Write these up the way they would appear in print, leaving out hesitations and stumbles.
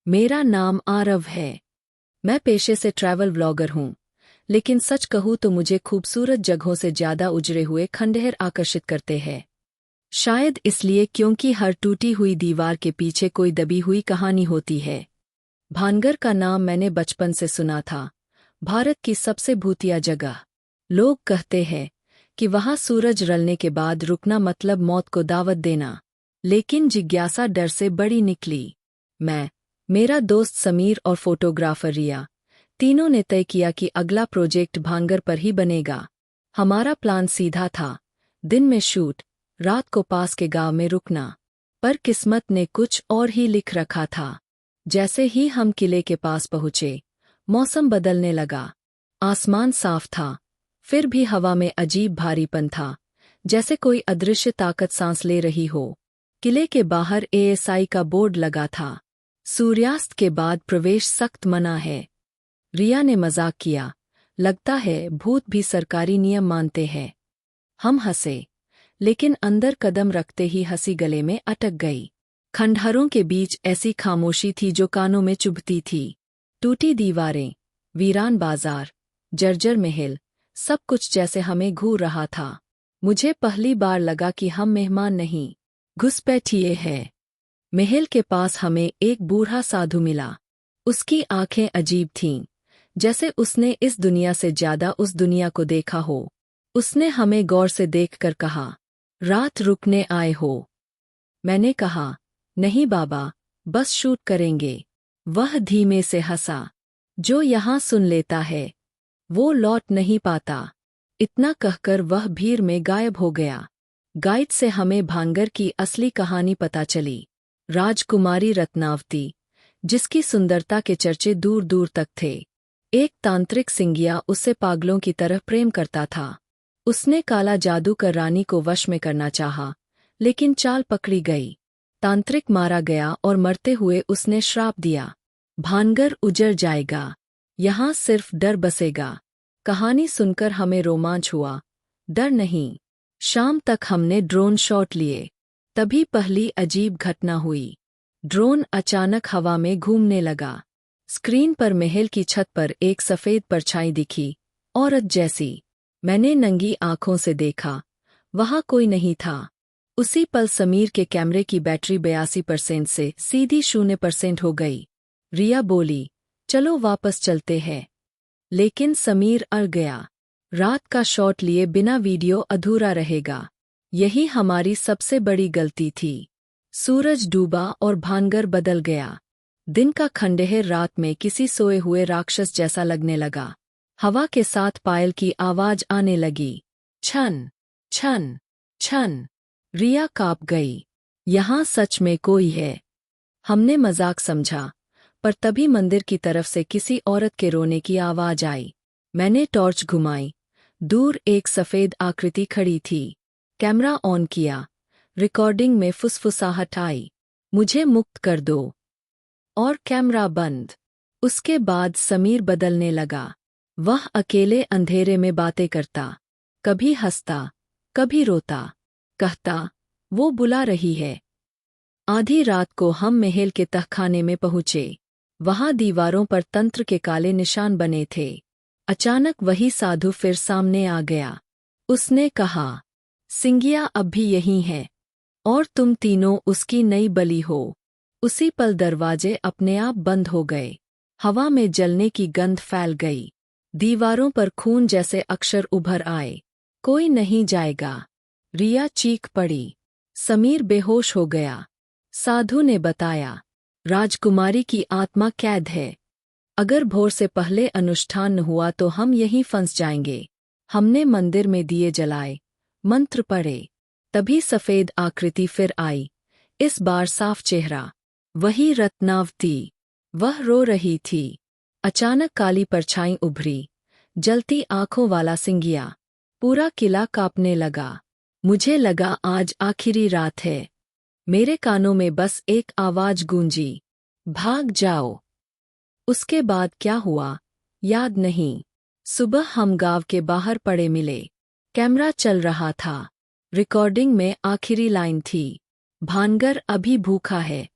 मेरा नाम आरव है। मैं पेशे से ट्रैवल व्लॉगर हूँ, लेकिन सच कहूँ तो मुझे खूबसूरत जगहों से ज़्यादा उजड़े हुए खंडहर आकर्षित करते हैं। शायद इसलिए क्योंकि हर टूटी हुई दीवार के पीछे कोई दबी हुई कहानी होती है। भानगर का नाम मैंने बचपन से सुना था, भारत की सबसे भूतिया जगह। लोग कहते हैं कि वहाँ सूरज ढलने के बाद रुकना मतलब मौत को दावत देना, लेकिन जिज्ञासा डर से बड़ी निकली। मैं, मेरा दोस्त समीर और फोटोग्राफर रिया, तीनों ने तय किया कि अगला प्रोजेक्ट भांगर पर ही बनेगा। हमारा प्लान सीधा था, दिन में शूट, रात को पास के गांव में रुकना। पर किस्मत ने कुछ और ही लिख रखा था। जैसे ही हम किले के पास पहुंचे, मौसम बदलने लगा। आसमान साफ था, फिर भी हवा में अजीब भारीपन था, जैसे कोई अदृश्य ताकत सांस ले रही हो। किले के बाहर एएसआई का बोर्ड लगा था, सूर्यास्त के बाद प्रवेश सख्त मना है। रिया ने मजाक किया, लगता है भूत भी सरकारी नियम मानते हैं। हम हंसे, लेकिन अंदर कदम रखते ही हंसी गले में अटक गई। खंडहरों के बीच ऐसी खामोशी थी जो कानों में चुभती थी। टूटी दीवारें, वीरान बाजार, जर्जर महल, सब कुछ जैसे हमें घूर रहा था। मुझे पहली बार लगा कि हम मेहमान नहीं, घुसपैठिए हैं। महल के पास हमें एक बूढ़ा साधु मिला। उसकी आंखें अजीब थीं, जैसे उसने इस दुनिया से ज्यादा उस दुनिया को देखा हो। उसने हमें गौर से देखकर कहा, रात रुकने आए हो? मैंने कहा, नहीं बाबा, बस शूट करेंगे। वह धीमे से हंसा, जो यहाँ सुन लेता है वो लौट नहीं पाता। इतना कहकर वह भीड़ में गायब हो गया। गाइड से हमें भांगर की असली कहानी पता चली। राजकुमारी रत्नावती, जिसकी सुंदरता के चर्चे दूर दूर तक थे। एक तांत्रिक सिंगिया उससे पागलों की तरह प्रेम करता था। उसने काला जादू कर रानी को वश में करना चाहा, लेकिन चाल पकड़ी गई। तांत्रिक मारा गया और मरते हुए उसने श्राप दिया, भानगर उजड़ जाएगा, यहाँ सिर्फ डर बसेगा। कहानी सुनकर हमें रोमांच हुआ, डर नहीं। शाम तक हमने ड्रोन शॉट लिए, तभी पहली अजीब घटना हुई। ड्रोन अचानक हवा में घूमने लगा। स्क्रीन पर महल की छत पर एक सफेद परछाई दिखी, औरत जैसी। मैंने नंगी आंखों से देखा, वहां कोई नहीं था। उसी पल समीर के कैमरे की बैटरी 82% से सीधी 0% हो गई। रिया बोली, चलो वापस चलते हैं। लेकिन समीर अड़ गया, रात का शॉट लिए बिना वीडियो अधूरा रहेगा। यही हमारी सबसे बड़ी गलती थी। सूरज डूबा और भानगर बदल गया। दिन का खंडहर रात में किसी सोए हुए राक्षस जैसा लगने लगा। हवा के साथ पायल की आवाज आने लगी, छन छन छन। रिया कांप गई, यहाँ सच में कोई है। हमने मजाक समझा, पर तभी मंदिर की तरफ से किसी औरत के रोने की आवाज आई। मैंने टॉर्च घुमाई, दूर एक सफेद आकृति खड़ी थी। कैमरा ऑन किया, रिकॉर्डिंग में फुसफुसाहट आई, मुझे मुक्त कर दो। और कैमरा बंद। उसके बाद समीर बदलने लगा। वह अकेले अंधेरे में बातें करता, कभी हंसता, कभी रोता, कहता, वो बुला रही है। आधी रात को हम महल के तहखाने में पहुंचे। वहां दीवारों पर तंत्र के काले निशान बने थे। अचानक वही साधु फिर सामने आ गया। उसने कहा, सिंगिया अब भी यही है, और तुम तीनों उसकी नई बलि हो। उसी पल दरवाजे अपने आप बंद हो गए। हवा में जलने की गंध फैल गई। दीवारों पर खून जैसे अक्षर उभर आए, कोई नहीं जाएगा। रिया चीख पड़ी, समीर बेहोश हो गया। साधु ने बताया, राजकुमारी की आत्मा कैद है। अगर भोर से पहले अनुष्ठान न हुआ तो हम यहीं फंस जाएंगे। हमने मंदिर में दिए जलाए, मंत्र पढ़े। तभी सफेद आकृति फिर आई, इस बार साफ चेहरा, वही रत्नावती। वह रो रही थी। अचानक काली परछाई उभरी, जलती आंखों वाला सिंगिया। पूरा किला कांपने लगा। मुझे लगा आज आखिरी रात है। मेरे कानों में बस एक आवाज गूंजी, भाग जाओ। उसके बाद क्या हुआ, याद नहीं। सुबह हम गांव के बाहर पड़े मिले। कैमरा चल रहा था। रिकॉर्डिंग में आखिरी लाइन थी, भानगर अभी भूखा है।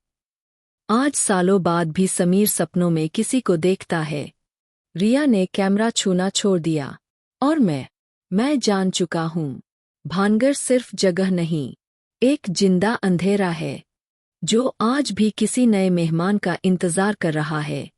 आज सालों बाद भी समीर सपनों में किसी को देखता है। रिया ने कैमरा छूना छोड़ दिया। और मैं जान चुका हूँ। भानगढ़ सिर्फ जगह नहीं, एक जिंदा अंधेरा है जो आज भी किसी नए मेहमान का इंतजार कर रहा है।